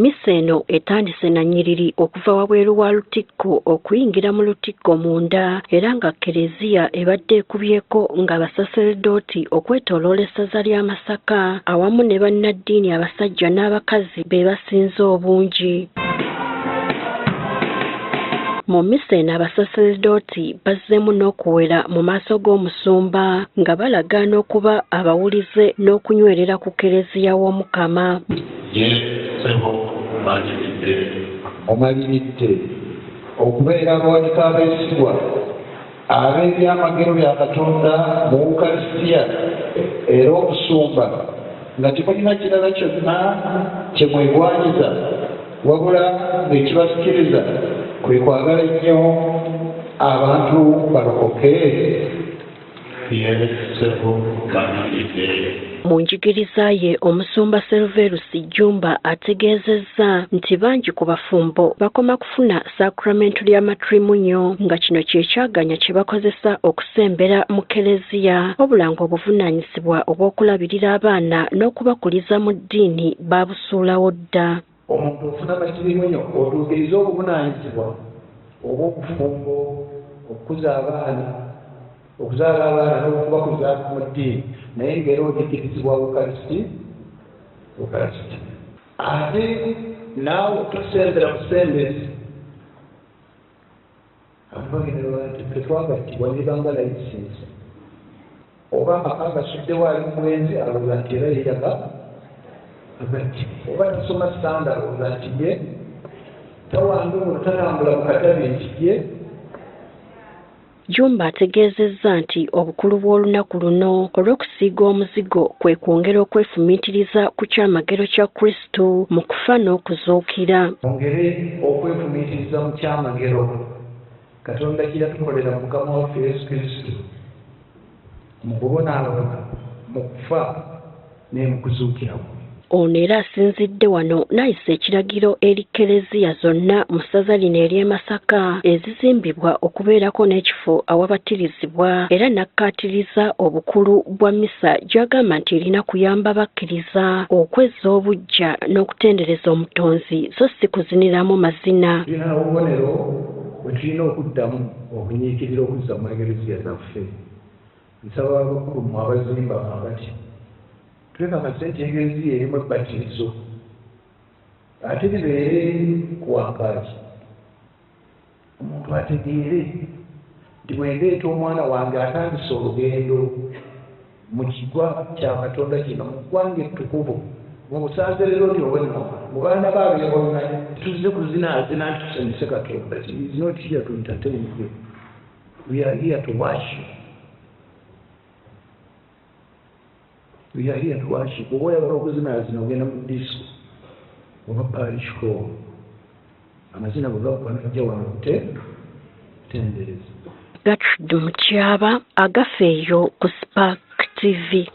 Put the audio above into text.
Misa eno etandise na nnyiriri okuva wabweru wa Lutikko okuyingira mu Lutikko munda era nga Kereziya ebadde ekubyeko nga basaseredooti okwetooloola essaza lya Masaka awamu ne bannaddiini abasajja n'abakazi be basinze obungi. Mu misa eno abasaseredooti bazzeemu n'okuwera mu maaso g'omusumba nga balagaana okuba abawulize n'okunywerera ku Kereziya w'Omukama. Omaliridde okubeera abawanika abeesigwa ab'ebyamagero bya Katonda mu Ukarisitiya era okusumba nga temulina kirala kyonna kye mwegwanyiza wabula ng'ekibasikiriza kwe kwagala ennyo abantu balokoke. Mu njigiriza ye omusumba Serverus Jumba ategeezezza nti bangi ku bafumbo bakoma kufuna sakramento lya matrimonio nga kino kyekyaganya kye bakozesa okusembera mu Kereziya wabula ng'obuvunaanyizibwa obw'okulabirira abaana n'okubakuliza mu ddiini baabusuulawo dda. Omuntu ofuna matrimonio otuukiriza obuvunaanyizibwa obw'obufumbo okukuza abaana okuzaala abaana n'okubakuza mu ddiini naye ng'era ojikirizibwa Ukarisiti ate naawe tosembera busembezi abagenera nti tetwagattibwa ne banga layisinsi oba amaka gasuddewo ali mu bwenzi alowooza nti era yeyaga oba tasoma sitanda alowooza nti ye tawanduula tatambula mu katabi nti ye. Jumba ategeezezza nti obukulu bw'olunaku luno olw'okusiiga omuzigo kwe kwongera okwefumiitiriza ku kyamagero kya Kristo mu kufa n'okuzuukira. Ongere okwefumiitiriza mu kyamagero Katonda kye yatukolera mu Mukama waffe Yesu Kristo mu kubonaabona mu kufa ne mu kuzuukira. Ono era asinzidde wano n'ayisa ekiragiro eri Kereziya zonna mu ssaza lino ery'e Masaka ezizimbibwa okubeerako n'ekifo awabatirizibwa era n'akkaatiriza obukulu bwa misa gy'agamba nti erina kuyamba bakkiriza okwezza obuggya n'okutendereza omutonzi so si kuziniramu mazina. Tulina obubonero bwe tulina okuddamu okunyiikirira okuzza mu Ekereziya zaffe. Nsaba abakulu mu abazimba bati twekakasa nti Ekereziya erimu ebbatirizo ate libeere ku wankaaki omuntu ategeere nti bwendeeta omwana wange atandise olugendo mu kigwa kya Katonda kino mu ggwanga ettukuvu mu busanze leero nti obwenno mu baana baabwe bonna tuzze kuzinaazina nti tusanyuse Katonda. He is not here to entertain you. We are here to worship. We are here to worship. Oba oyagala okuzinaazina ogenda mu disco oba parish hall amazina bwe gakuba najja wano kutendereza. Gertrude Mutyaba, Agafeeyo ku Spark TV.